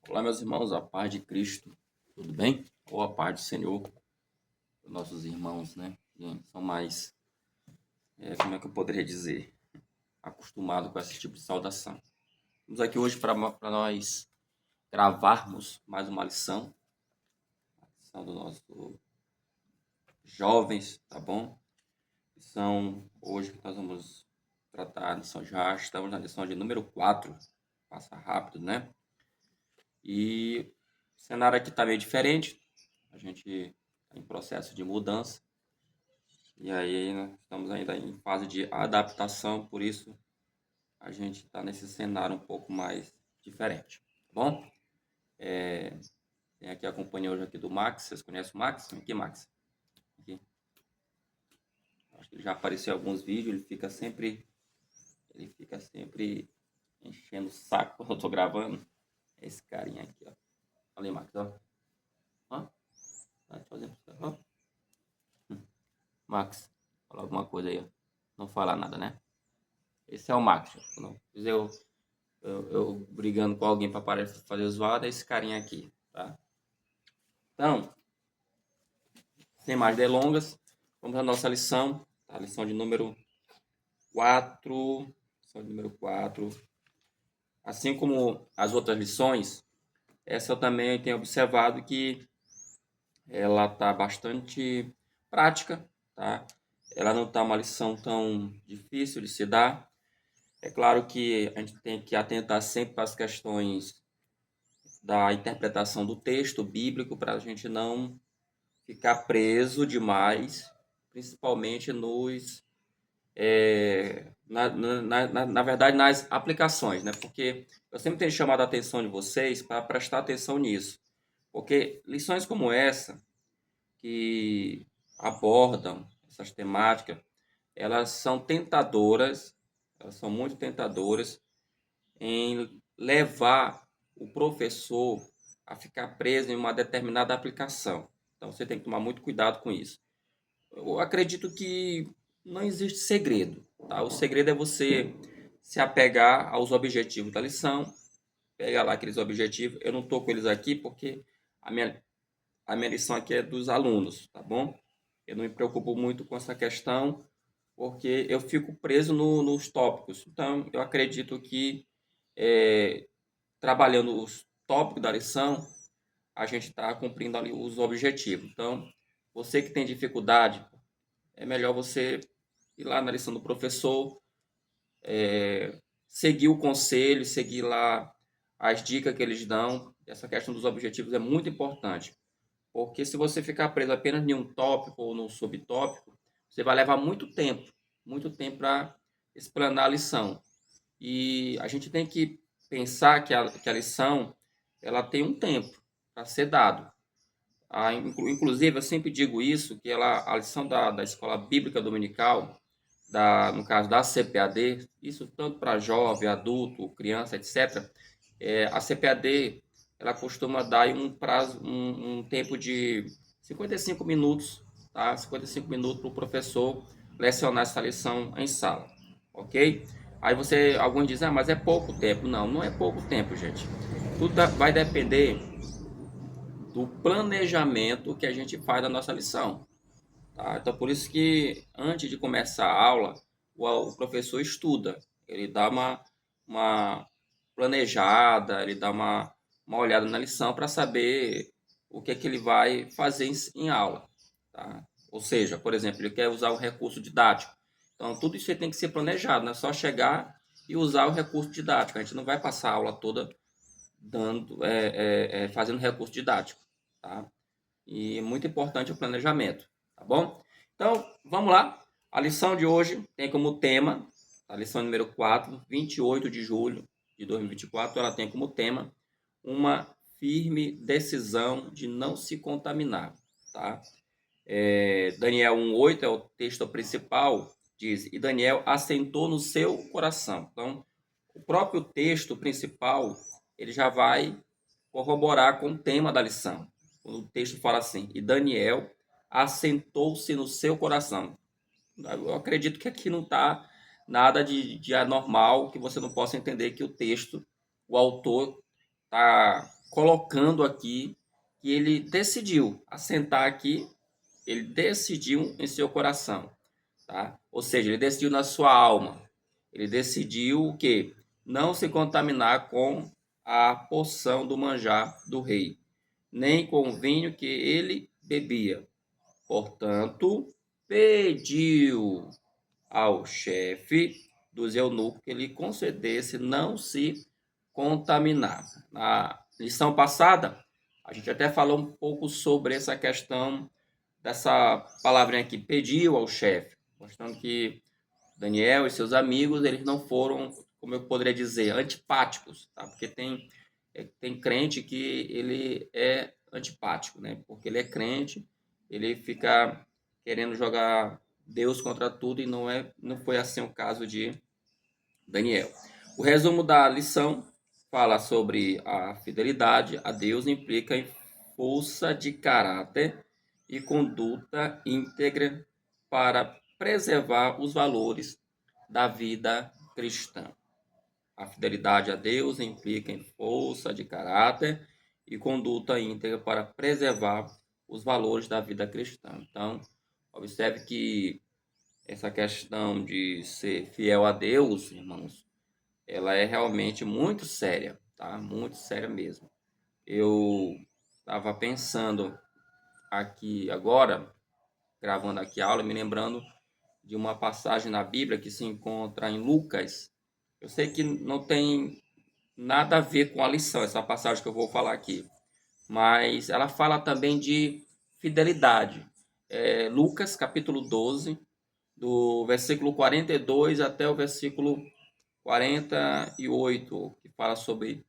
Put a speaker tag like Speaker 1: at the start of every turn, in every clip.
Speaker 1: Olá, meus irmãos, a paz de Cristo, tudo bem? Ou a paz do Senhor, os nossos irmãos, né? Que são mais, como é que eu poderia dizer, acostumados com esse tipo de saudação. Estamos aqui hoje para nós gravarmos mais uma lição, a lição do nosso jovens, tá bom? Lição hoje que nós vamos tratar, já estamos na lição de número 4, passa rápido, né? E o cenário aqui está meio diferente, a gente está em processo de mudança. E aí, nós estamos ainda em fase de adaptação, por isso a gente está nesse cenário um pouco mais diferente, tá bom? Tem aqui a companhia hoje aqui do Max, vocês conhecem o Max? Aqui, Max. Aqui. Acho que ele já apareceu em alguns vídeos, ele fica sempre enchendo o saco quando eu tô gravando. Esse carinha aqui, ó. Olha aí, Max, ó. Ó, tá fazendo, ó. Max, fala alguma coisa aí, ó. Não fala nada, né? Esse é o Max. Não, eu brigando com alguém para parar de fazer zoada, é esse carinha aqui, tá? Então, sem mais delongas, vamos à nossa lição, tá? Lição de número 4. Lição de número 4. Assim como as outras lições, essa eu também tenho observado que ela tá bastante prática, tá? Ela não tá uma lição tão difícil de se dar. É claro que a gente tem que atentar sempre para as questões da interpretação do texto bíblico para a gente não ficar preso demais, principalmente na verdade, nas aplicações, né? Porque eu sempre tenho chamado a atenção de vocês para prestar atenção nisso. Porque lições como essa, que abordam essas temáticas, elas são tentadoras, elas são muito tentadoras em levar o professor a ficar preso em uma determinada aplicação. Então você tem que tomar muito cuidado com isso. Eu acredito que não existe segredo, tá? O segredo é você se apegar aos objetivos da lição, pegar lá aqueles objetivos. Eu não estou com eles aqui porque a minha, a minha lição aqui é dos alunos, tá bom? Eu não me preocupo muito com essa questão porque eu fico preso nos tópicos. Então, eu acredito que é, trabalhando os tópicos da lição, a gente está cumprindo ali os objetivos. Então, você que tem dificuldade, é melhor você ir lá na lição do professor, seguir o conselho, seguir lá as dicas que eles dão. Essa questão dos objetivos é muito importante, porque se você ficar preso apenas em um tópico ou num subtópico, você vai levar muito tempo para explanar a lição. E a gente tem que pensar que a lição ela tem um tempo para ser dado. Inclusive, eu sempre digo isso, que a lição da Escola Bíblica Dominical, no caso da CPAD, isso tanto para jovem, adulto, criança, etc., a CPAD ela costuma dar aí um prazo, um tempo de 55 minutos, tá? 55 minutos para o professor lecionar essa lição em sala, ok? Aí alguns dizem, mas é pouco tempo. Não, não é pouco tempo, gente. Tudo vai depender do planejamento que a gente faz da nossa lição. Tá? Então, por isso que antes de começar a aula, o professor estuda. Ele dá uma planejada, ele dá uma olhada na lição para saber o que é que ele vai fazer em aula. Tá? Ou seja, por exemplo, ele quer usar um recurso didático. Então, tudo isso tem que ser planejado, não é só chegar e usar o recurso didático. A gente não vai passar a aula toda fazendo recurso didático. Tá? E é muito importante o planejamento, tá bom? Então, vamos lá. A lição de hoje tem como tema, a lição número 4, 28 de julho de 2024, ela tem como tema uma firme decisão de não se contaminar, tá? Daniel 1:8 é o texto principal, diz, e Daniel assentou no seu coração. Então, o próprio texto principal, ele já vai corroborar com o tema da lição. O texto fala assim, e Daniel assentou-se no seu coração. Eu acredito que aqui não está nada de anormal, que você não possa entender que o texto, o autor está colocando aqui que ele decidiu assentar aqui, ele decidiu em seu coração, tá? Ou seja, ele decidiu na sua alma. Ele decidiu o quê? Não se contaminar com a porção do manjar do rei, nem com o vinho que ele bebia. Portanto, pediu ao chefe dos eunucos que lhe concedesse não se contaminar. Na lição passada, a gente até falou um pouco sobre essa questão dessa palavrinha aqui, pediu ao chefe, mostrando que Daniel e seus amigos, eles não foram, como eu poderia dizer, antipáticos, tá? Porque tem crente que ele é antipático, né? Porque ele é crente, ele fica querendo jogar Deus contra tudo e não foi assim o caso de Daniel. O resumo da lição fala sobre a fidelidade a Deus implica em força de caráter e conduta íntegra para preservar os valores da vida cristã. A fidelidade a Deus implica em força de caráter e conduta íntegra para preservar os valores da vida cristã. Então, observe que essa questão de ser fiel a Deus, irmãos, ela é realmente muito séria, tá? Muito séria mesmo. Eu estava pensando aqui agora, gravando aqui a aula, me lembrando de uma passagem na Bíblia que se encontra em Lucas. Eu sei que não tem nada a ver com a lição, essa passagem que eu vou falar aqui, mas ela fala também de fidelidade. Lucas, capítulo 12, do versículo 42 até o versículo 48, que fala sobre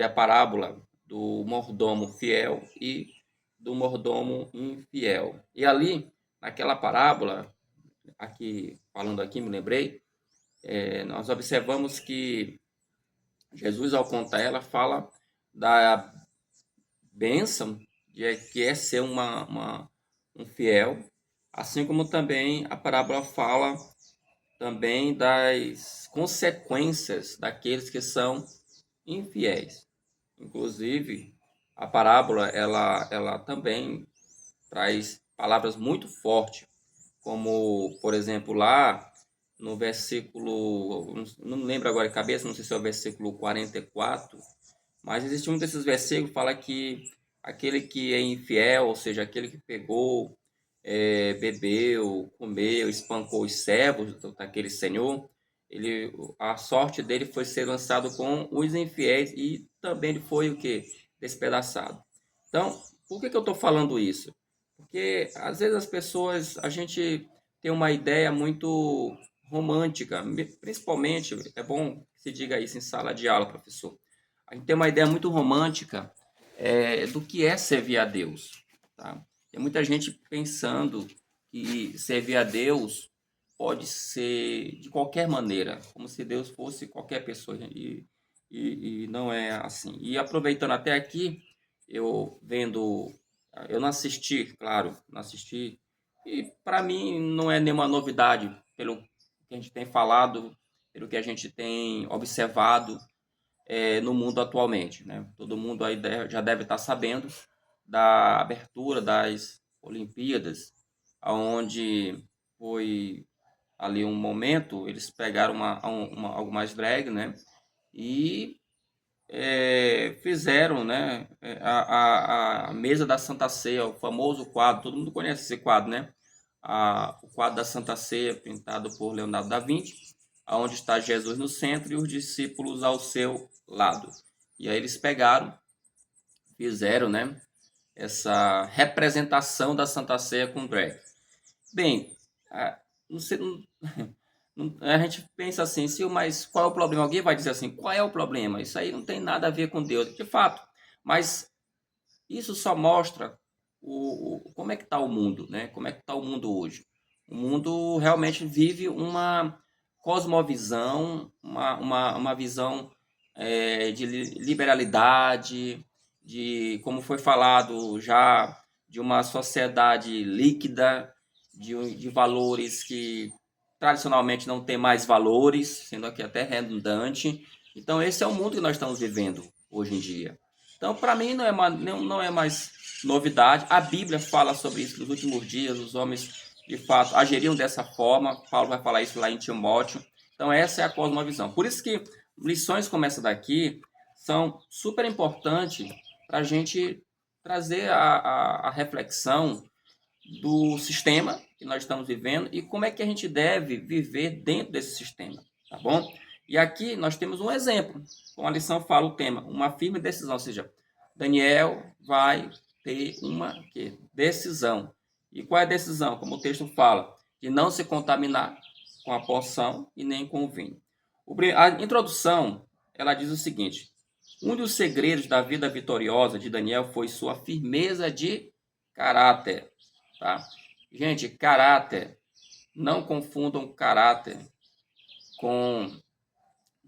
Speaker 1: a parábola do mordomo fiel e do mordomo infiel. E ali, naquela parábola, aqui falando aqui, me lembrei, nós observamos que Jesus, ao contar ela, fala da bênção que é ser um fiel, assim como também a parábola fala também das consequências daqueles que são infiéis. Inclusive, a parábola ela também traz palavras muito fortes, como, por exemplo, lá no versículo, não lembro agora de cabeça, não sei se é o versículo 44, mas existe um desses versículos que fala que aquele que é infiel, ou seja, aquele que pegou, bebeu, comeu, espancou os servos daquele senhor, a sorte dele foi ser lançado com os infiéis e também ele foi o que? Despedaçado. Então, por que eu estou falando isso? Porque às vezes as pessoas, a gente tem uma ideia muito romântica, principalmente, é bom que se diga isso em sala de aula, professor. A gente tem uma ideia muito romântica do que é servir a Deus, tá? Tem muita gente pensando que servir a Deus pode ser de qualquer maneira, como se Deus fosse qualquer pessoa, e não é assim. E aproveitando até aqui, eu não assisti, claro, não assisti, e para mim não é nenhuma novidade, pelo que a gente tem falado, pelo que a gente tem observado no mundo atualmente, né? Todo mundo aí já deve estar sabendo da abertura das Olimpíadas, aonde foi ali um momento, eles pegaram algo mais drag, né? E fizeram, né? A mesa da Santa Ceia, o famoso quadro, todo mundo conhece esse quadro, né? O quadro da Santa Ceia, pintado por Leonardo da Vinci, onde está Jesus no centro e os discípulos ao seu lado. E aí eles pegaram, fizeram, né? Essa representação da Santa Ceia com drag. Bem, não sei, a gente pensa assim, mas qual é o problema? Alguém vai dizer assim, qual é o problema? Isso aí não tem nada a ver com Deus, de fato. Mas isso só mostra como é que está o mundo, né? Como é que está o mundo hoje. O mundo realmente vive uma cosmovisão, uma visão de liberalidade, como foi falado já, de uma sociedade líquida, de valores que tradicionalmente não tem mais valores, sendo aqui até redundante. Então, esse é o mundo que nós estamos vivendo hoje em dia. Então, para mim, não é mais novidade. A Bíblia fala sobre isso. Nos últimos dias, os homens, de fato, agiriam dessa forma. Paulo vai falar isso lá em Timóteo. Então, essa é a cosmovisão. Por isso que lições como essa daqui são super importantes para a gente trazer a reflexão do sistema que nós estamos vivendo e como é que a gente deve viver dentro desse sistema, tá bom? E aqui nós temos um exemplo, como a lição fala o tema, uma firme decisão, ou seja, Daniel vai ter uma decisão. E qual é a decisão? Como o texto fala, de não se contaminar com a porção e nem com o vinho. A introdução, ela diz o seguinte: um dos segredos da vida vitoriosa de Daniel foi sua firmeza de caráter. Tá? Gente, caráter, não confundam caráter com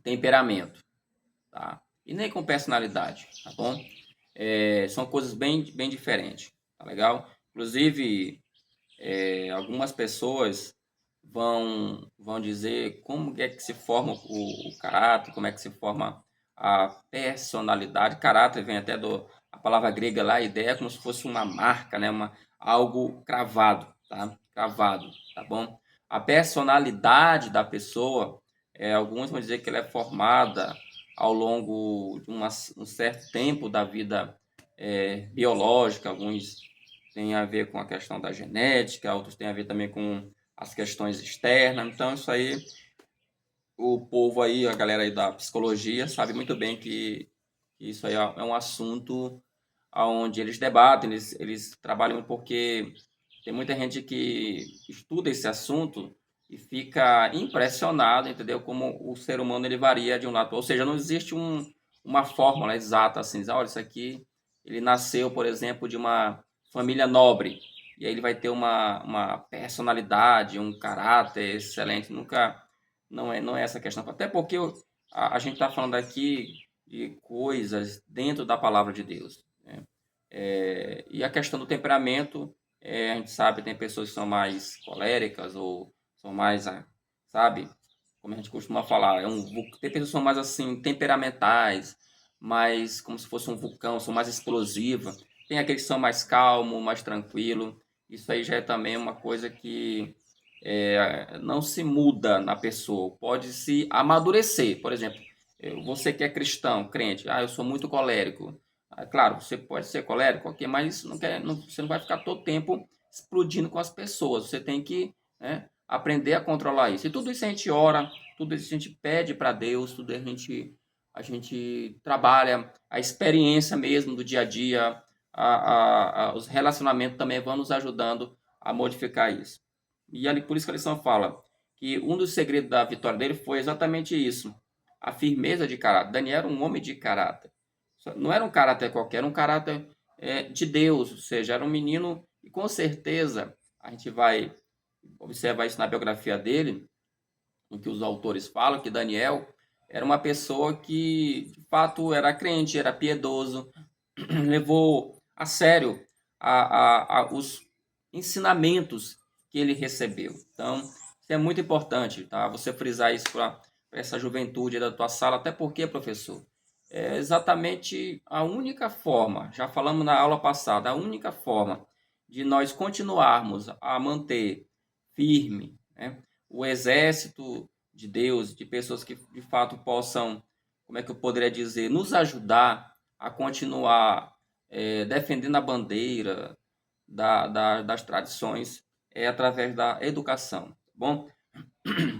Speaker 1: temperamento, tá? E nem com personalidade, tá bom? São coisas bem diferentes, tá legal? Inclusive, algumas pessoas vão dizer como é que se forma o caráter, como é que se forma a personalidade. Caráter vem até a palavra grega lá, a ideia é como se fosse uma marca, né? Algo cravado, tá? Cravado, tá bom? A personalidade da pessoa, alguns vão dizer que ela é formada ao longo de um certo tempo da vida biológica, alguns têm a ver com a questão da genética, outros têm a ver também com as questões externas. Então, isso aí, o povo aí, a galera aí da psicologia, sabe muito bem que isso aí é um assunto onde eles debatem, eles trabalham, porque tem muita gente que estuda esse assunto e fica impressionado, entendeu? Como o ser humano ele varia de um lado. Ou seja, não existe uma fórmula exata assim, dizer, olha, isso aqui, ele nasceu, por exemplo, de uma família nobre, e aí ele vai ter uma personalidade, um caráter excelente. Nunca, não é essa a questão. Até porque a gente está falando aqui de coisas dentro da palavra de Deus, né? E a questão do temperamento, a gente sabe, tem pessoas que são mais coléricas ou são mais, sabe, como a gente costuma falar, tem pessoas que são mais assim, temperamentais, mais como se fosse um vulcão, são mais explosivas. Tem aqueles que são mais calmos, mais tranquilo. Isso aí já é também uma coisa que não se muda na pessoa, pode se amadurecer. Por exemplo, você que é cristão, crente, eu sou muito colérico. Claro, você pode ser colérico, ok, mas isso você não vai ficar todo tempo explodindo com as pessoas. Você tem que, né, aprender a controlar isso. E tudo isso a gente ora, tudo isso a gente pede para Deus, tudo a gente trabalha, a experiência mesmo do dia a dia, os relacionamentos também vão nos ajudando a modificar isso. E ali, por isso que a lição fala que um dos segredos da vitória dele foi exatamente isso, a firmeza de caráter. Daniel era um homem de caráter. Não era um caráter qualquer, era um caráter de Deus, ou seja, era um menino, e com certeza a gente vai observar isso na biografia dele, em que os autores falam que Daniel era uma pessoa que, de fato, era crente, era piedoso, levou a sério os ensinamentos que ele recebeu. Então, isso é muito importante, tá? Você frisar isso para essa juventude da tua sala, até porque, professor, é exatamente a única forma, já falamos na aula passada, a única forma de nós continuarmos a manter firme, né, o exército de Deus, de pessoas que de fato possam, como é que eu poderia dizer, nos ajudar a continuar defendendo a bandeira das tradições, através da educação. Tá bom?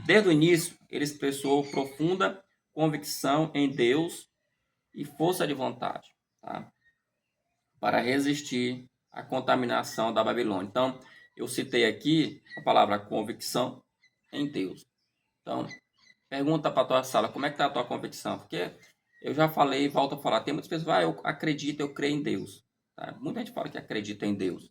Speaker 1: Desde o início, ele expressou profunda convicção em Deus e força de vontade, tá? Para resistir à contaminação da Babilônia. Então, eu citei aqui a palavra convicção em Deus. Então, pergunta para a tua sala, como é que está a tua convicção? Porque eu já falei e volto a falar, tem muitas pessoas, eu acredito, eu creio em Deus. Tá? Muita gente fala que acredita em Deus.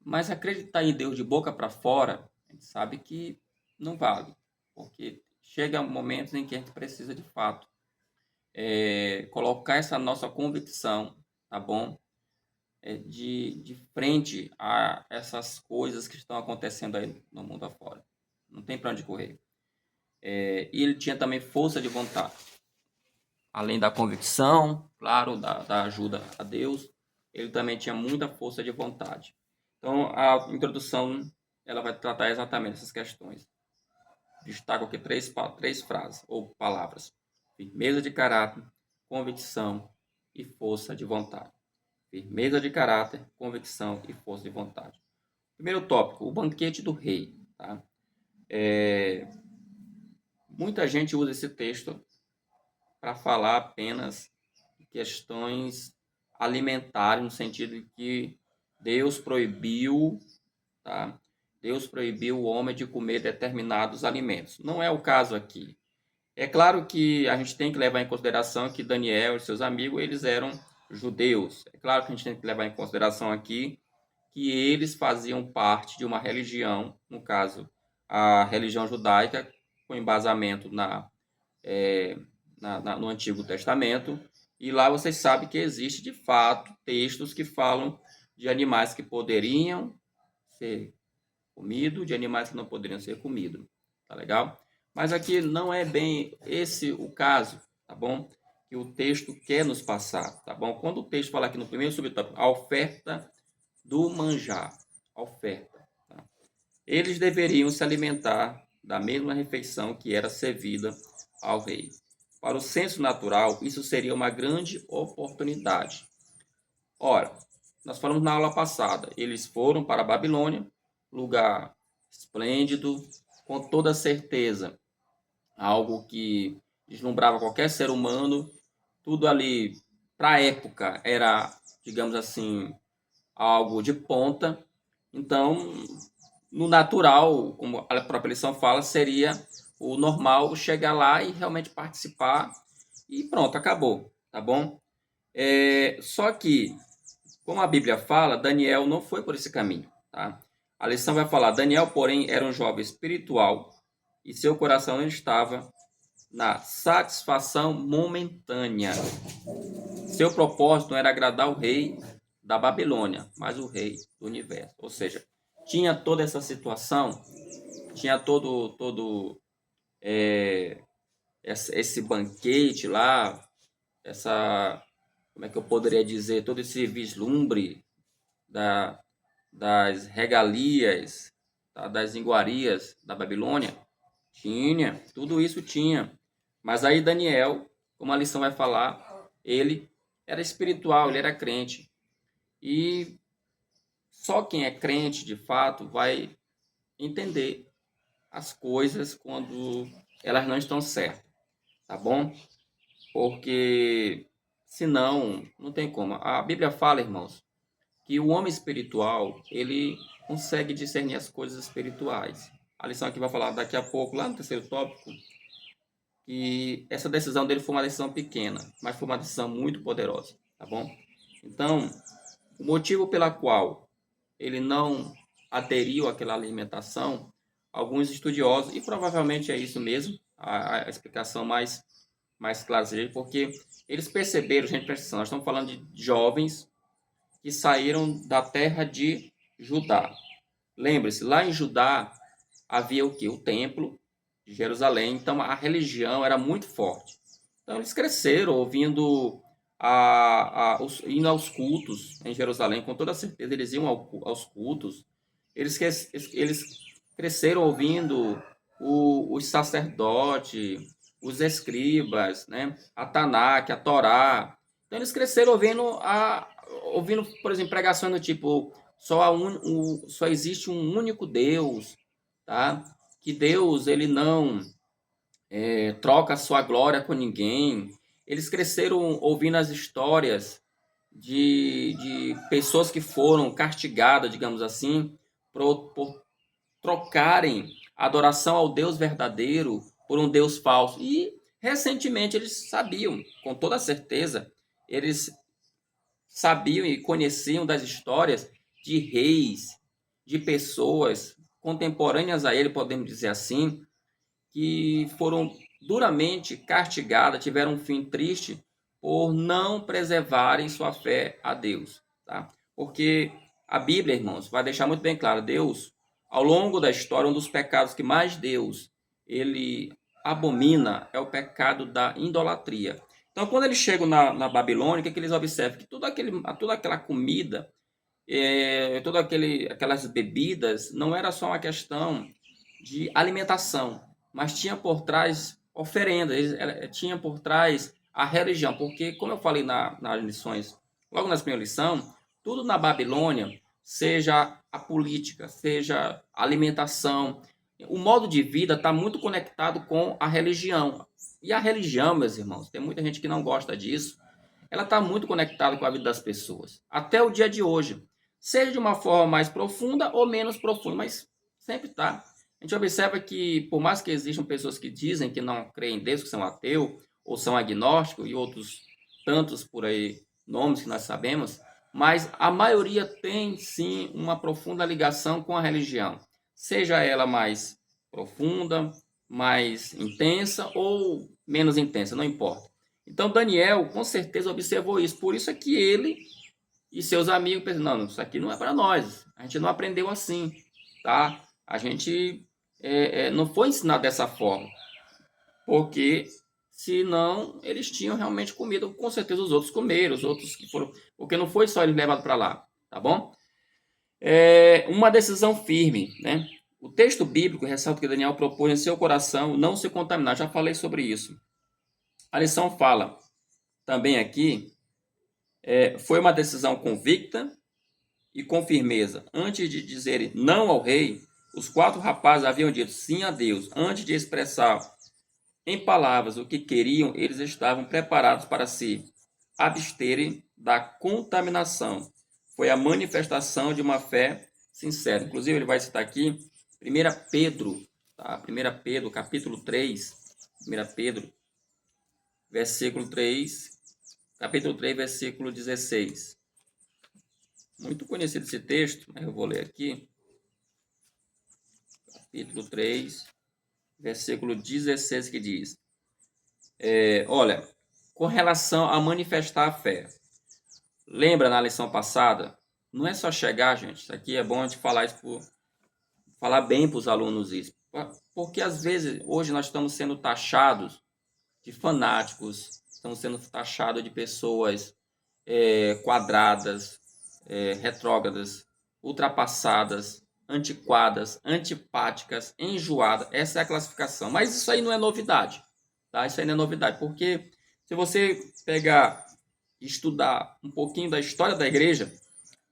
Speaker 1: Mas acreditar em Deus de boca para fora, a gente sabe que não vale. Porque chega momentos em que a gente precisa, de fato, colocar essa nossa convicção, tá bom? De frente a essas coisas que estão acontecendo aí no mundo afora. Não tem para onde correr. E ele tinha também força de vontade. além da convicção, claro, da ajuda a Deus, ele também tinha muita força de vontade. Então, a introdução, ela vai tratar exatamente essas questões. Destaco aqui três frases ou palavras: firmeza de caráter, convicção e força de vontade. Firmeza de caráter, convicção e força de vontade. Primeiro tópico, o banquete do rei. Tá? Muita gente usa esse texto para falar apenas de questões alimentares, no sentido de que Deus proibiu, tá? Deus proibiu o homem de comer determinados alimentos. Não é o caso aqui. É claro que a gente tem que levar em consideração que Daniel e seus amigos, eles eram judeus. É claro que a gente tem que levar em consideração aqui que eles faziam parte de uma religião, no caso, a religião judaica, com embasamento no Antigo Testamento, e lá vocês sabem que existe, de fato, textos que falam de animais que poderiam ser comidos, de animais que não poderiam ser comidos, tá legal? Mas aqui não é bem esse o caso, tá bom? Que o texto quer nos passar, tá bom? Quando o texto fala aqui no primeiro subtópico, a oferta do manjar, a oferta, tá? Eles deveriam se alimentar da mesma refeição que era servida ao rei. Para o senso natural, isso seria uma grande oportunidade. Ora, nós falamos na aula passada, eles foram para a Babilônia, lugar esplêndido, com toda certeza, algo que deslumbrava qualquer ser humano, tudo ali, para a época, era, digamos assim, algo de ponta. Então, no natural, como a própria lição fala, seria o normal chegar lá e realmente participar e pronto, acabou, tá bom? Só que, como a Bíblia fala, Daniel não foi por esse caminho, tá? A lição vai falar, Daniel, porém, era um jovem espiritual e seu coração não estava na satisfação momentânea. Seu propósito não era agradar o rei da Babilônia, mas o rei do universo. Ou seja, tinha toda essa situação, tinha todo esse banquete lá, como é que eu poderia dizer, todo esse vislumbre das regalias, tá, das iguarias da Babilônia, tudo isso tinha. Mas aí Daniel, como a lição vai falar, ele era espiritual, ele era crente. E só quem é crente, de fato, vai entender as coisas quando elas não estão certas, tá bom? Porque senão, não tem como. A Bíblia fala, irmãos, que o homem espiritual, ele consegue discernir as coisas espirituais. A lição aqui vai falar daqui a pouco, lá no terceiro tópico, que essa decisão dele foi uma decisão pequena, mas foi uma decisão muito poderosa, tá bom? Então, o motivo pela qual ele não aderiu àquela alimentação, alguns estudiosos, e provavelmente é isso mesmo, a explicação mais clara seja, porque eles perceberam, gente, presta atenção, nós estamos falando de jovens que saíram da terra de Judá. Lembre-se, lá em Judá havia o que? O templo de Jerusalém, então a religião era muito forte. Então eles cresceram ouvindo, indo aos cultos em Jerusalém, com toda certeza eles iam aos cultos. Eles cresceram ouvindo os sacerdotes, os escribas, né? A Tanakh, a Torá. Então eles cresceram ouvindo, por exemplo, pregações do tipo só existe um único Deus, tá? Que Deus ele não troca a sua glória com ninguém. Eles cresceram ouvindo as histórias de pessoas que foram castigadas, digamos assim, por trocarem a adoração ao Deus verdadeiro por um Deus falso. E recentemente eles sabiam, com toda certeza, eles sabiam e conheciam das histórias de reis, de pessoas contemporâneas a ele, podemos dizer assim, que foram duramente castigadas, tiveram um fim triste por não preservarem sua fé a Deus, tá? Porque a Bíblia, irmãos, vai deixar muito bem claro, Deus, ao longo da história, um dos pecados que mais Deus ele abomina é o pecado da idolatria. Então, quando eles chegam na Babilônia, o que eles observam? Que toda aquela comida, aquelas bebidas, não era só uma questão de alimentação, mas tinha por trás oferendas, tinha por trás a religião, porque, como eu falei nas lições, logo na primeira lição, tudo na Babilônia, seja a política, seja a alimentação, o modo de vida está muito conectado com a religião. E a religião, meus irmãos, tem muita gente que não gosta disso, ela está muito conectada com a vida das pessoas, até o dia de hoje. Seja de uma forma mais profunda ou menos profunda, mas sempre está. A gente observa que, por mais que existam pessoas que dizem que não creem em Deus, que são ateus, ou são agnósticos, e outros tantos por aí, nomes que nós sabemos, mas a maioria tem sim uma profunda ligação com a religião, seja ela mais profunda, mais intensa ou menos intensa, não importa. Então Daniel com certeza observou isso, por isso é que ele e seus amigos pensam, não, isso aqui não é para nós, a gente não aprendeu assim, tá? A gente não foi ensinado dessa forma, porque senão eles tinham realmente comido, com certeza os outros comeram, os outros que foram, porque não foi só eles levados para lá, tá bom? Uma decisão firme, né? O texto bíblico ressalta que Daniel propôs em seu coração não se contaminar, já falei sobre isso. A lição fala também aqui, foi uma decisão convicta e com firmeza. Antes de dizerem não ao rei, os 4 rapazes haviam dito sim a Deus. Antes de expressar em palavras o que queriam, eles estavam preparados para se absterem da contaminação. Foi a manifestação de uma fé sincera. Inclusive, ele vai citar aqui 1 Pedro, tá? 1 Pedro, capítulo 3, 1 Pedro, versículo 3, capítulo 3, versículo 16. Muito conhecido esse texto, mas eu vou ler aqui. Capítulo 3, versículo 16, que diz: olha, com relação a manifestar a fé, lembra na lição passada? Não é só chegar, gente. Isso aqui é bom a gente falar isso falar bem para os alunos isso. Porque às vezes, hoje nós estamos sendo taxados de fanáticos, estamos sendo taxados de pessoas quadradas, retrógradas, ultrapassadas, antiquadas, antipáticas, enjoadas. Essa é a classificação. Mas isso aí não é novidade, tá? Isso aí não é novidade, porque se você pegar e estudar um pouquinho da história da igreja,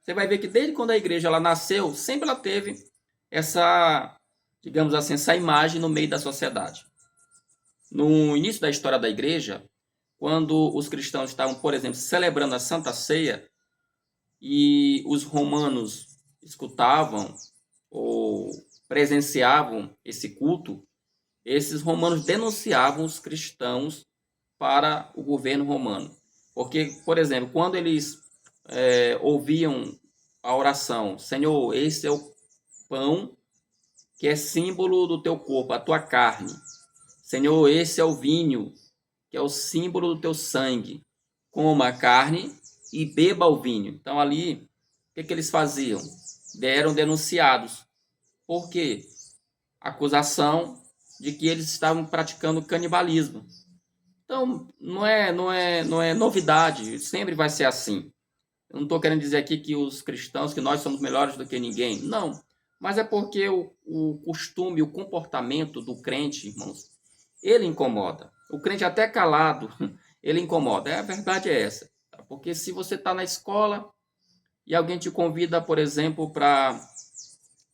Speaker 1: você vai ver que desde quando a igreja ela nasceu, sempre ela teve essa, digamos assim, essa imagem no meio da sociedade. No início da história da igreja, quando os cristãos estavam, por exemplo, celebrando a Santa Ceia, e os romanos escutavam ou presenciavam esse culto, esses romanos denunciavam os cristãos para o governo romano. Porque, por exemplo, quando eles ouviam a oração, Senhor, esse é o pão que é símbolo do teu corpo, a tua carne. Senhor, esse é o vinho, que é o símbolo do teu sangue. Coma a carne e beba o vinho. Então, ali, o que eles faziam? Eram denunciados. Por quê? Acusação de que eles estavam praticando canibalismo. Então, não é novidade, sempre vai ser assim. Eu não estou querendo dizer aqui que os cristãos, que nós somos melhores do que ninguém. Não. Mas é porque o costume, o comportamento do crente, irmãos, ele incomoda. O crente até calado, ele incomoda. A verdade é essa. Tá? Porque se você está na escola e alguém te convida, por exemplo, para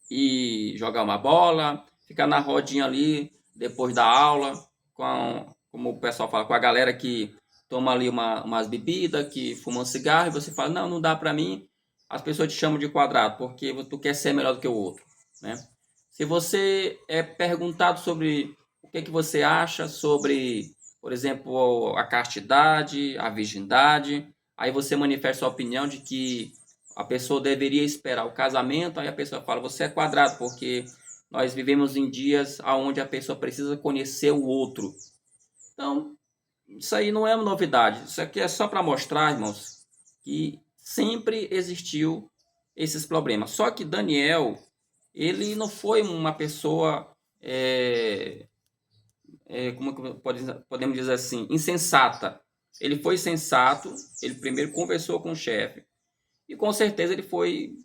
Speaker 1: ir jogar uma bola, ficar na rodinha ali depois da aula, como o pessoal fala, com a galera que toma ali umas bebidas, que fuma um cigarro, e você fala, não, não dá para mim, as pessoas te chamam de quadrado, porque tu quer ser melhor do que o outro, né? Se você é perguntado sobre o que você acha sobre, por exemplo, a castidade, a virgindade, aí você manifesta sua opinião de que a pessoa deveria esperar o casamento, aí a pessoa fala, você é quadrado, porque nós vivemos em dias onde a pessoa precisa conhecer o outro. Então, isso aí não é uma novidade. Isso aqui é só para mostrar, irmãos, que sempre existiu esses problemas. Só que Daniel, ele não foi uma pessoa, como podemos dizer assim, insensata. Ele foi sensato, ele primeiro conversou com o chefe e com certeza ele foi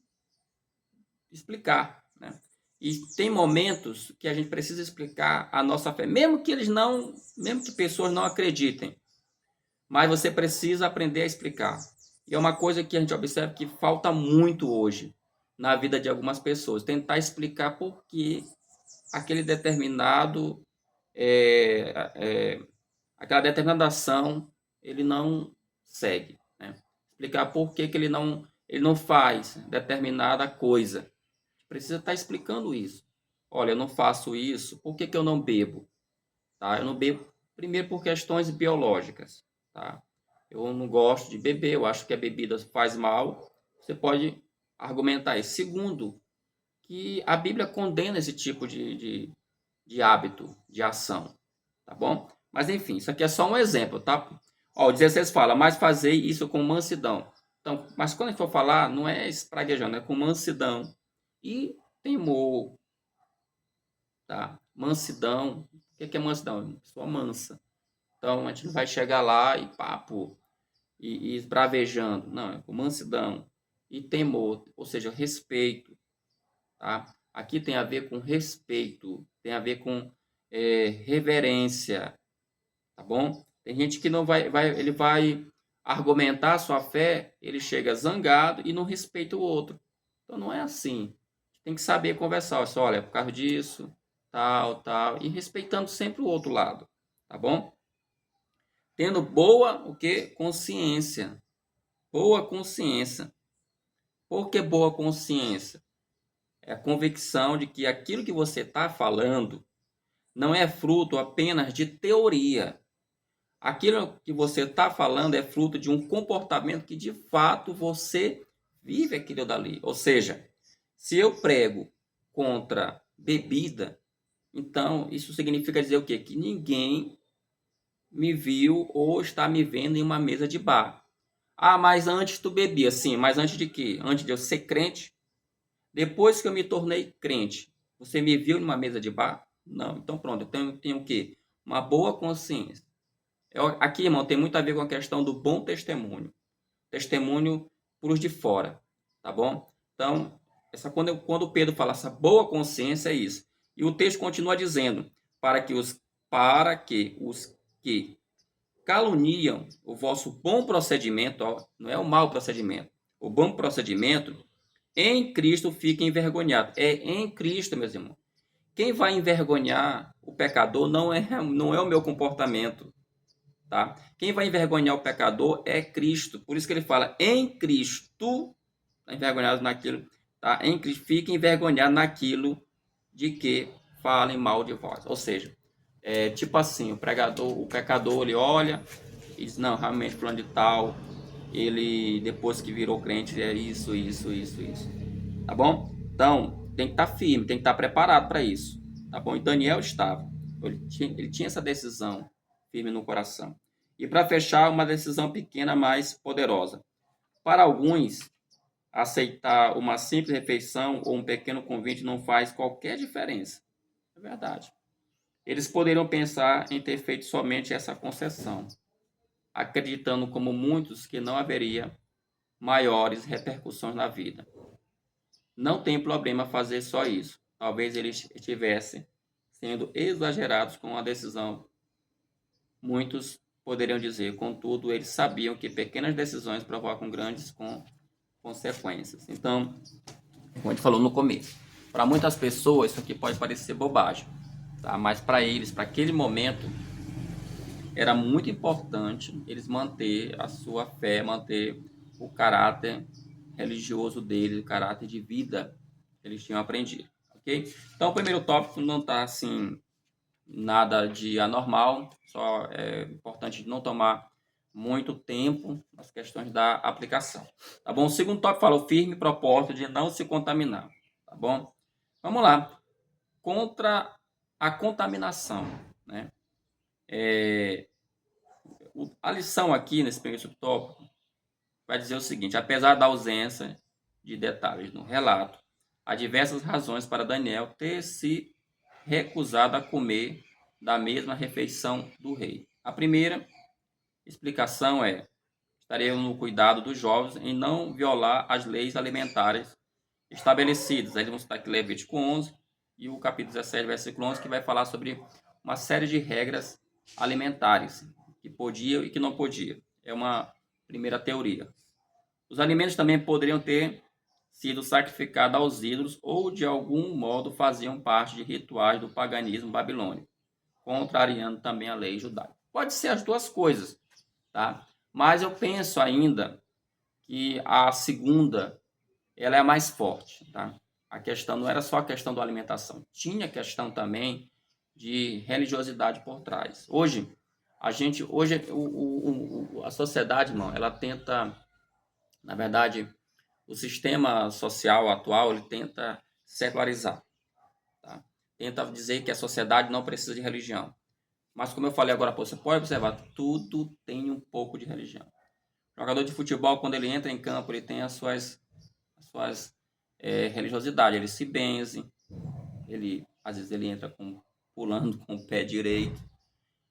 Speaker 1: explicar, né? E tem momentos que a gente precisa explicar a nossa fé, mesmo que pessoas não acreditem, mas você precisa aprender a explicar. E é uma coisa que a gente observa que falta muito hoje na vida de algumas pessoas, tentar explicar por que aquele determinado aquela determinada ação ele não segue, né? Explicar por que ele não faz determinada coisa. Precisa estar explicando isso. Olha, eu não faço isso, por que eu não bebo? Tá? Eu não bebo, primeiro, por questões biológicas. Tá? Eu não gosto de beber, eu acho que a bebida faz mal. Você pode argumentar isso. Segundo, que a Bíblia condena esse tipo de hábito, de ação. Tá bom? Mas enfim, isso aqui é só um exemplo, tá? Ó, o 16 fala, mas fazei isso com mansidão. Então, mas quando a gente for falar, não é espraguejando, é com mansidão e temor, tá? Mansidão. O que é mansidão? Pessoa mansa. Então, a gente não vai chegar lá e papo e esbravejando. Não, é com mansidão e temor, ou seja, respeito, tá? Aqui tem a ver com respeito, tem a ver com reverência, tá bom? Tem gente que não ele vai argumentar a sua fé, ele chega zangado e não respeita o outro. Então não é assim. Tem que saber conversar. Olha, é por causa disso, tal, tal, e respeitando sempre o outro lado, tá bom? Tendo boa, o que? Consciência. Boa consciência. Por que boa consciência? É a convicção de que aquilo que você está falando não é fruto apenas de teoria. Aquilo que você está falando é fruto de um comportamento que de fato você vive aquilo dali. Ou seja, se eu prego contra bebida, então isso significa dizer o quê? Que ninguém me viu ou está me vendo em uma mesa de bar. Ah, mas antes tu bebia. Sim, mas antes de quê? Antes de eu ser crente? Depois que eu me tornei crente, você me viu em uma mesa de bar? Não. Então pronto, eu tenho o quê? Uma boa consciência. Aqui, irmão, tem muito a ver com a questão do bom testemunho. Testemunho para os de fora, tá bom? Então, quando Pedro fala essa boa consciência é isso. E o texto continua dizendo, para que os que caluniam o vosso bom procedimento, ó, não é o mau procedimento, o bom procedimento, em Cristo fiquem envergonhados. É em Cristo, meus irmãos. Quem vai envergonhar o pecador não é o meu comportamento, tá? Quem vai envergonhar o pecador é Cristo. Por isso que ele fala, em Cristo, tá envergonhado naquilo, tá? Em Cristo, fique envergonhado naquilo de que falem mal de vós. Ou seja, tipo assim, o pecador, ele olha e diz, não, realmente, plano de tal, ele, depois que virou crente, é isso, isso, isso, isso. Tá bom? Então, tem que estar firme, tem que estar preparado para isso. Tá bom? E Daniel estava. Ele tinha essa decisão firme no coração. E para fechar, uma decisão pequena, mas poderosa. Para alguns, aceitar uma simples refeição ou um pequeno convite não faz qualquer diferença. É verdade. Eles poderiam pensar em ter feito somente essa concessão, acreditando como muitos que não haveria maiores repercussões na vida. Não tem problema fazer só isso. Talvez eles estivessem sendo exagerados com a decisão. Muitos poderiam dizer, contudo, eles sabiam que pequenas decisões provocam grandes consequências. Então, como a gente falou no começo, para muitas pessoas isso aqui pode parecer bobagem, tá? Mas para eles, para aquele momento, era muito importante eles manter a sua fé, manter o caráter religioso deles, o caráter de vida que eles tinham aprendido, ok? Então, o primeiro tópico não está assim nada de anormal, só é importante não tomar muito tempo nas questões da aplicação, tá bom? O segundo tópico fala o firme propósito de não se contaminar, tá bom? Vamos lá, contra a contaminação, né? A lição aqui nesse primeiro subtópico vai dizer o seguinte: apesar da ausência de detalhes no relato, há diversas razões para Daniel ter se recusado a comer da mesma refeição do rei. A primeira Explicação é: estariam no cuidado dos jovens em não violar as leis alimentares estabelecidas. Aí vamos citar aqui Levítico 11 e o capítulo 17, versículo 11, que vai falar sobre uma série de regras alimentares que podia e que não podia. É uma primeira teoria. Os alimentos também poderiam ter sido sacrificados aos ídolos ou de algum modo faziam parte de rituais do paganismo babilônico, contrariando também a lei judaica. Pode ser as duas coisas, tá? Mas eu penso ainda que a segunda, ela é a mais forte, tá? A questão não era só a questão da alimentação, tinha questão também de religiosidade por trás. Hoje a sociedade, irmão, ela tenta, na verdade, o sistema social atual, ele tenta secularizar, tá? Tenta dizer que a sociedade não precisa de religião. Mas como eu falei agora, você pode observar, tudo tem um pouco de religião. O jogador de futebol, quando ele entra em campo, ele tem as suas religiosidades. Ele se benze, às vezes ele entra pulando com o pé direito.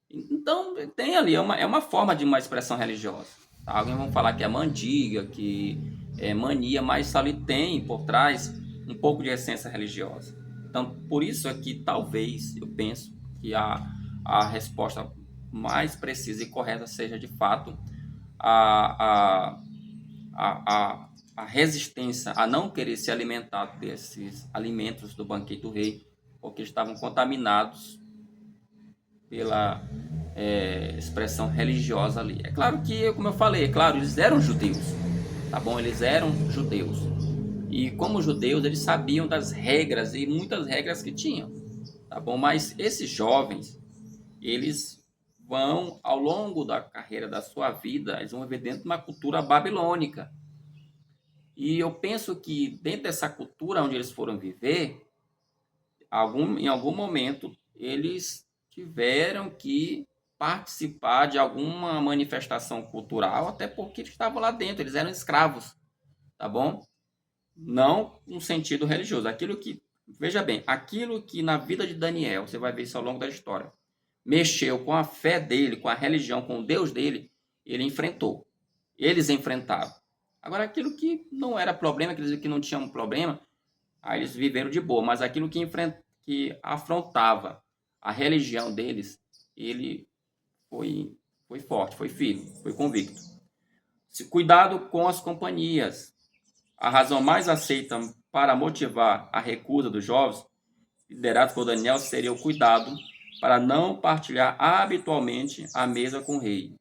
Speaker 1: Então, tem ali, é uma forma de uma expressão religiosa. Tá? Alguém vai falar que é mandiga, que é mania, mas ali tem por trás um pouco de essência religiosa. Então, por isso aqui, talvez, eu penso que a resposta mais precisa e correta seja, de fato, a, a resistência a não querer se alimentar desses alimentos do banquete do rei, porque estavam contaminados pela expressão religiosa ali. É claro que, como eu falei, é claro, eles eram judeus, tá bom? Eles eram judeus. E como judeus, eles sabiam das regras e muitas regras que tinham, tá bom? Mas esses jovens, eles vão, ao longo da carreira da sua vida, eles vão viver dentro de uma cultura babilônica. E eu penso que dentro dessa cultura onde eles foram viver, em algum momento eles tiveram que participar de alguma manifestação cultural, até porque eles estavam lá dentro, eles eram escravos, tá bom? Não no sentido religioso. Veja bem, aquilo que na vida de Daniel, você vai ver isso ao longo da história, mexeu com a fé dele, com a religião, com o Deus dele, ele enfrentou. Eles enfrentaram. Agora, aquilo que não era problema, aqueles que não tinham problema, aí eles viveram de boa, mas aquilo que afrontava a religião deles, ele foi forte, foi firme, foi convicto. Cuidado com as companhias. A razão mais aceita para motivar a recusa dos jovens, liderados por Daniel, seria o cuidado para não partilhar habitualmente a mesa com o rei.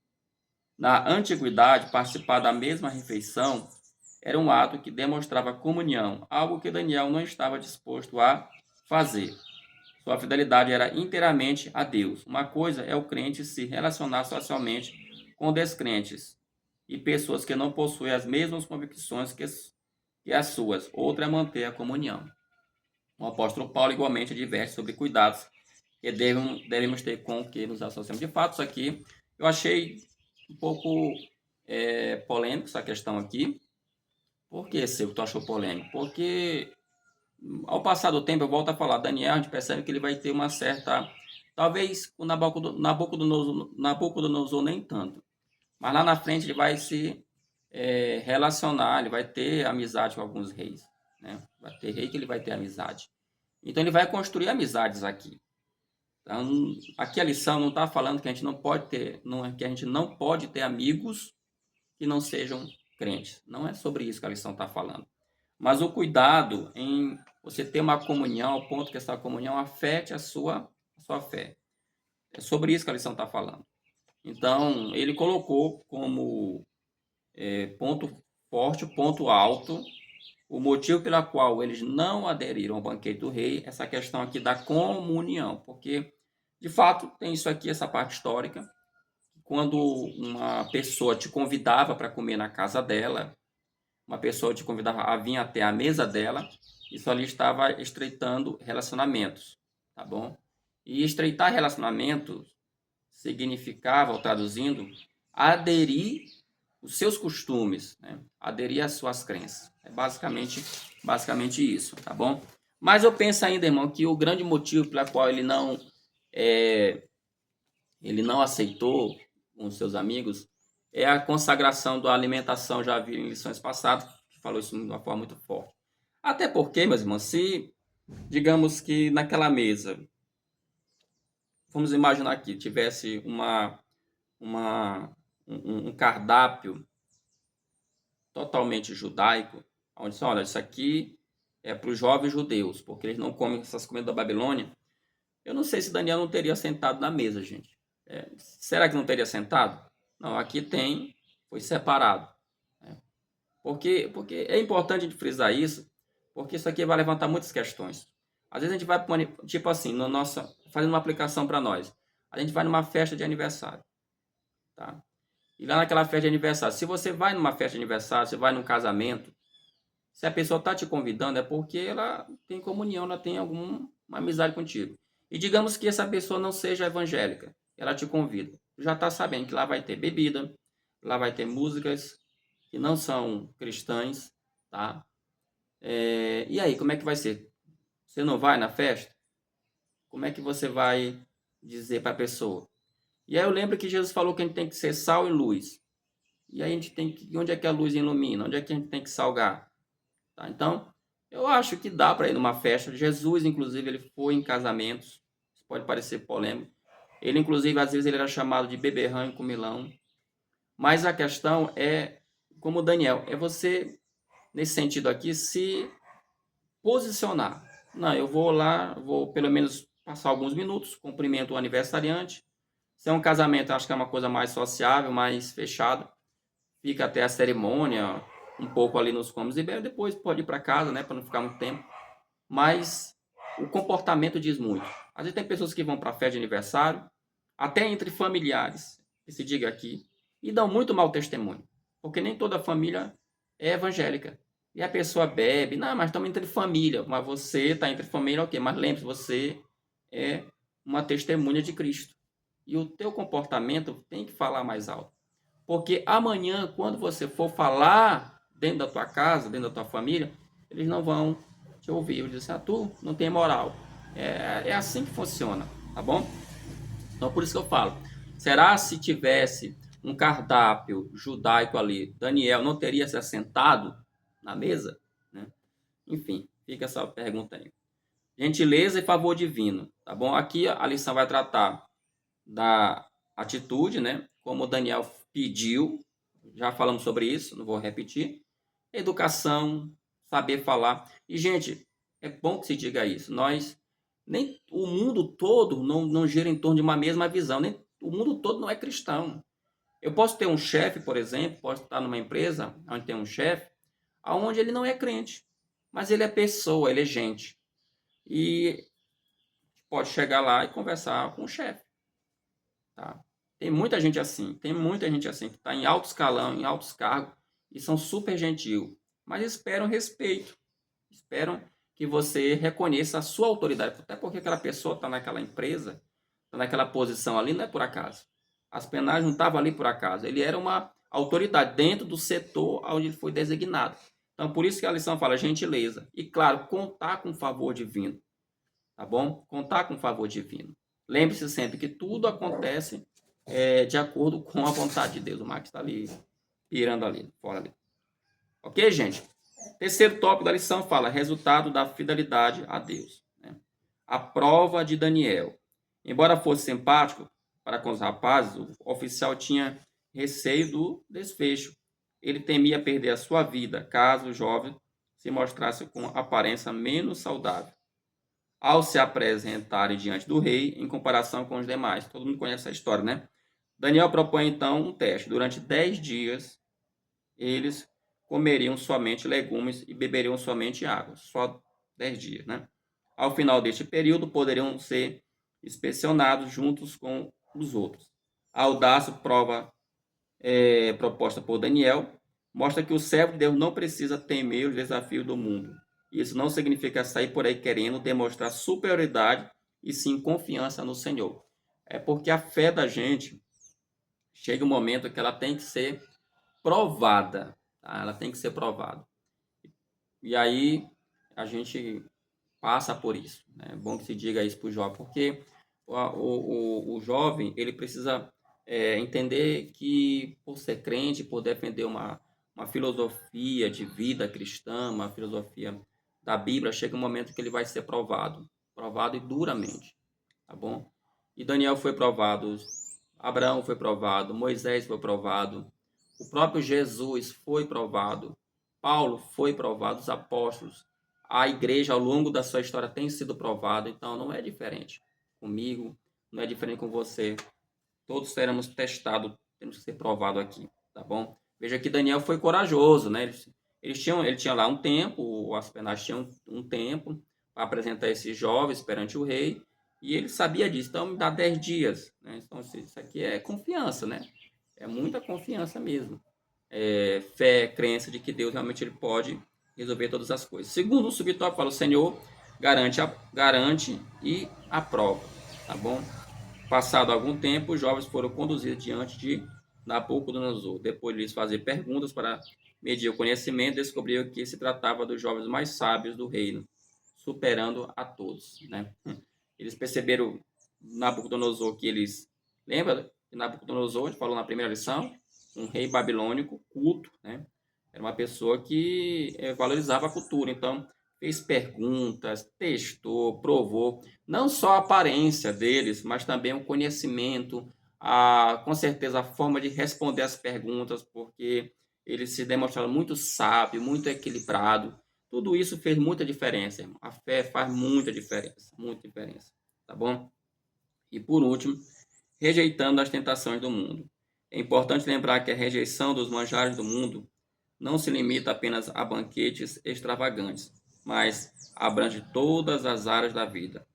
Speaker 1: Na antiguidade, participar da mesma refeição era um ato que demonstrava comunhão, algo que Daniel não estava disposto a fazer. Sua fidelidade era inteiramente a Deus. Uma coisa é o crente se relacionar socialmente com descrentes e pessoas que não possuem as mesmas convicções que as suas. Outra é manter a comunhão. O apóstolo Paulo igualmente adverte sobre cuidados que devemos ter com o que nos associamos. De fato, isso aqui eu achei um pouco polêmico, essa questão aqui. Por que, Silvio, tu achou polêmico? Porque ao passar do tempo, eu volto a falar, Daniel, a gente percebe que ele vai ter uma certa, talvez o Nabucodonosor nem tanto, mas lá na frente ele vai se relacionar, ele vai ter amizade com alguns reis, né? Vai ter rei que ele vai ter amizade. Então ele vai construir amizades aqui. Então, aqui a lição não está falando que a gente não pode ter, que a gente não pode ter amigos que não sejam crentes. Não é sobre isso que a lição está falando. Mas o cuidado em você ter uma comunhão, ao ponto que essa comunhão afete a sua fé. É sobre isso que a lição está falando. Então, ele colocou como ponto forte, ponto alto, o motivo pela qual eles não aderiram ao banquete do rei, essa questão aqui da comunhão. Porque, de fato, tem isso aqui, essa parte histórica. Quando uma pessoa te convidava para comer na casa dela, uma pessoa te convidava a vir até a mesa dela, isso ali estava estreitando relacionamentos, tá bom? E estreitar relacionamentos significava, ou traduzindo, aderir os seus costumes, né? Aderir às suas crenças. É basicamente isso, tá bom? Mas eu penso ainda, irmão, que o grande motivo pela qual ele não aceitou com os seus amigos, é a consagração da alimentação. Já vi em lições passadas, que falou isso de uma forma muito forte. Até porque, meus irmãos, se, digamos que naquela mesa, vamos imaginar que tivesse uma, um cardápio totalmente judaico, onde diz, olha, isso aqui é para os jovens judeus, porque eles não comem essas comidas da Babilônia. Eu não sei se Daniel não teria sentado na mesa, gente. Será que não teria sentado? Não, aqui tem, foi separado. Porque é importante a gente frisar isso, porque isso aqui vai levantar muitas questões. Às vezes a gente vai, tipo assim, no nossa, fazendo uma aplicação para nós. A gente vai numa festa de aniversário, tá? E lá naquela festa de aniversário, se você vai numa festa de aniversário, você vai num casamento, se a pessoa está te convidando, é porque ela tem comunhão, ela tem alguma amizade contigo. E digamos que essa pessoa não seja evangélica, ela te convida. Já está sabendo que lá vai ter bebida, lá vai ter músicas que não são cristãs, tá? E aí, como é que vai ser? Você não vai na festa? Como é que você vai dizer para a pessoa? E aí eu lembro que Jesus falou que a gente tem que ser sal e luz. E aí a gente tem que, onde é que a luz ilumina? Onde é que a gente tem que salgar? Tá? Então, eu acho que dá para ir numa festa. Jesus, inclusive, ele foi em casamentos. Isso pode parecer polêmico. Ele, inclusive, às vezes ele era chamado de beberrão e comilão. Mas a questão é, como Daniel, é você, nesse sentido aqui, se posicionar. Não, eu vou lá, vou pelo menos passar alguns minutos, cumprimento o aniversariante. Se é um casamento, acho que é uma coisa mais sociável, mais fechada. Fica até a cerimônia, um pouco ali nos comes e bebes, depois pode ir para casa, né, para não ficar muito tempo. Mas o comportamento diz muito. Às vezes tem pessoas que vão para a festa de aniversário, até entre familiares, que se diga aqui, e dão muito mau testemunho, porque nem toda família é evangélica. E a pessoa bebe, não, mas estamos entre família, mas você está entre família, ok, mas lembre-se, você é uma testemunha de Cristo. E o teu comportamento tem que falar mais alto. Porque amanhã, quando você for falar dentro da tua casa, dentro da tua família, eles não vão te ouvir. Eles dizem assim, tu não tem moral. É assim que funciona, tá bom? Então, por isso que eu falo. Será se tivesse um cardápio judaico ali, Daniel não teria se assentado na mesa? Né? Enfim, fica essa pergunta aí. Gentileza e favor divino, tá bom? Aqui a lição vai tratar da atitude, né? Como Daniel pediu, já falamos sobre isso, não vou repetir. Educação, saber falar. E, gente, é bom que se diga isso. Nem o mundo todo não gira em torno de uma mesma visão. Nem o mundo todo não é cristão. Eu posso ter um chefe, por exemplo, posso estar numa empresa onde tem um chefe, aonde ele não é crente, mas ele é pessoa, ele é gente. E pode chegar lá e conversar com o chefe. Tá? Tem muita gente assim, que está em alto escalão, em altos cargos, e são super gentil, mas esperam respeito, esperam que você reconheça a sua autoridade, até porque aquela pessoa está naquela empresa, está naquela posição ali, não é por acaso. As penagens não estavam ali por acaso, ele era uma autoridade dentro do setor onde ele foi designado. Então, por isso que a lição fala gentileza. E, claro, contar com o favor divino. Tá bom? Contar com o favor divino. Lembre-se sempre que tudo acontece de acordo com a vontade de Deus. O Max está ali, pirando ali, fora ali. Ok, gente? Terceiro tópico da lição fala resultado da fidelidade a Deus. Né? A prova de Daniel. Embora fosse simpático para com os rapazes, o oficial tinha receio do desfecho. Ele temia perder a sua vida caso o jovem se mostrasse com aparência menos saudável ao se apresentarem diante do rei em comparação com os demais. Todo mundo conhece essa história, né? Daniel propõe então um teste. Durante 10 dias, eles comeriam somente legumes e beberiam somente água. Só 10 dias, né? Ao final deste período, poderiam ser inspecionados juntos com os outros. A audácia prova proposta por Daniel mostra que o servo de Deus não precisa temer os desafios do mundo. Isso não significa sair por aí querendo demonstrar superioridade e sim confiança no Senhor. É porque a fé da gente chega um momento que ela tem que ser provada. Tá? Ela tem que ser provada. E aí a gente passa por isso. Né? É bom que se diga isso para o jovem, porque o jovem ele precisa entender que por ser crente, por defender uma filosofia de vida cristã, uma filosofia da Bíblia, chega um momento que ele vai ser provado, provado e duramente, tá bom? E Daniel foi provado, Abraão foi provado, Moisés foi provado, o próprio Jesus foi provado, Paulo foi provado, os apóstolos, a igreja ao longo da sua história tem sido provada, então não é diferente comigo, não é diferente com você. Todos seremos testados, temos que ser provados aqui, tá bom? Veja que Daniel foi corajoso, né? Ele tinha lá um tempo, o Aspenaz tinha um tempo para apresentar esses jovens perante o rei, e ele sabia disso, então me dá 10 dias, né? Então isso aqui é confiança, né? É muita confiança mesmo. Fé, crença de que Deus realmente ele pode resolver todas as coisas. Segundo o subtópico, fala o Senhor garante e aprova, tá bom? Passado algum tempo, os jovens foram conduzidos diante de Nabucodonosor. Depois de lhes fazer perguntas para medir o conhecimento, descobriu que se tratava dos jovens mais sábios do reino, superando a todos, né? Eles perceberam Nabucodonosor que eles... Lembra de Nabucodonosor, a gente falou na primeira lição? Um rei babilônico culto, né? Era uma pessoa que valorizava a cultura, então fez perguntas, testou, provou, não só a aparência deles, mas também o conhecimento, com certeza a forma de responder as perguntas, porque eles se demonstraram muito sábio, muito equilibrado. Tudo isso fez muita diferença, irmão. A fé faz muita diferença, tá bom? E por último, rejeitando as tentações do mundo. É importante lembrar que a rejeição dos manjares do mundo não se limita apenas a banquetes extravagantes, mas abrange todas as áreas da vida.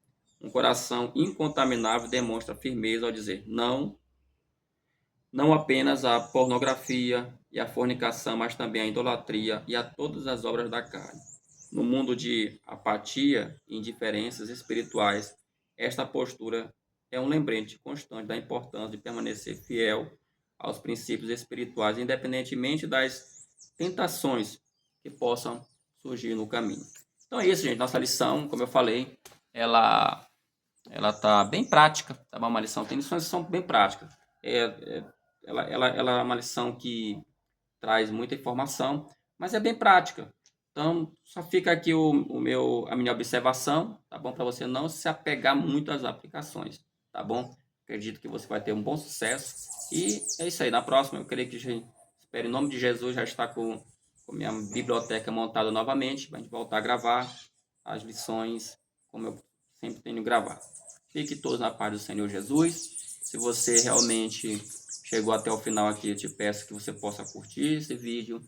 Speaker 1: Um coração incontaminável demonstra firmeza ao dizer não, não apenas à pornografia e à fornicação, mas também à idolatria e a todas as obras da carne. No mundo de apatia e indiferenças espirituais, esta postura é um lembrete constante da importância de permanecer fiel aos princípios espirituais, independentemente das tentações que possam surgir no caminho. Então é isso, gente. Nossa lição, como eu falei, ela tá bem prática, tá bom? Uma lição, tem lições que são bem práticas. Ela é uma lição que traz muita informação, mas é bem prática. Então, só fica aqui a minha observação, tá bom? Para você não se apegar muito às aplicações, tá bom? Acredito que você vai ter um bom sucesso. E é isso aí. Na próxima, eu creio que, espero em nome de Jesus, já está com minha biblioteca montada novamente, para a gente voltar a gravar as lições como eu sempre tenho gravado. Fique todos na paz do Senhor Jesus. Se você realmente chegou até o final aqui, eu te peço que você possa curtir esse vídeo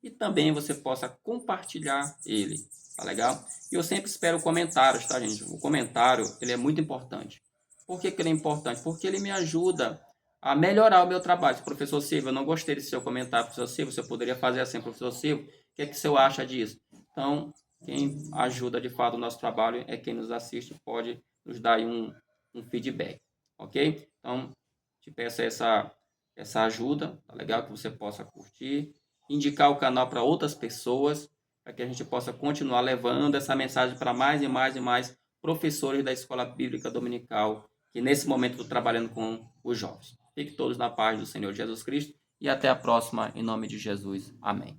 Speaker 1: e também você possa compartilhar ele, tá legal? E eu sempre espero comentários, tá, gente? O comentário, ele é muito importante. Por que ele é importante? Porque ele me ajuda a melhorar o meu trabalho. Professor Silvio, eu não gostei desse seu comentário, professor Silvio, você poderia fazer assim, professor Silvio, o que é que o senhor acha disso? Então, quem ajuda de fato o nosso trabalho é quem nos assiste, pode nos dar aí um feedback, ok? Então, te peço essa ajuda, tá legal? Que você possa curtir, indicar o canal para outras pessoas, para que a gente possa continuar levando essa mensagem para mais e mais e mais professores da Escola Bíblica Dominical, que nesse momento estou trabalhando com os jovens. Fiquem todos na paz do Senhor Jesus Cristo e até a próxima, em nome de Jesus. Amém.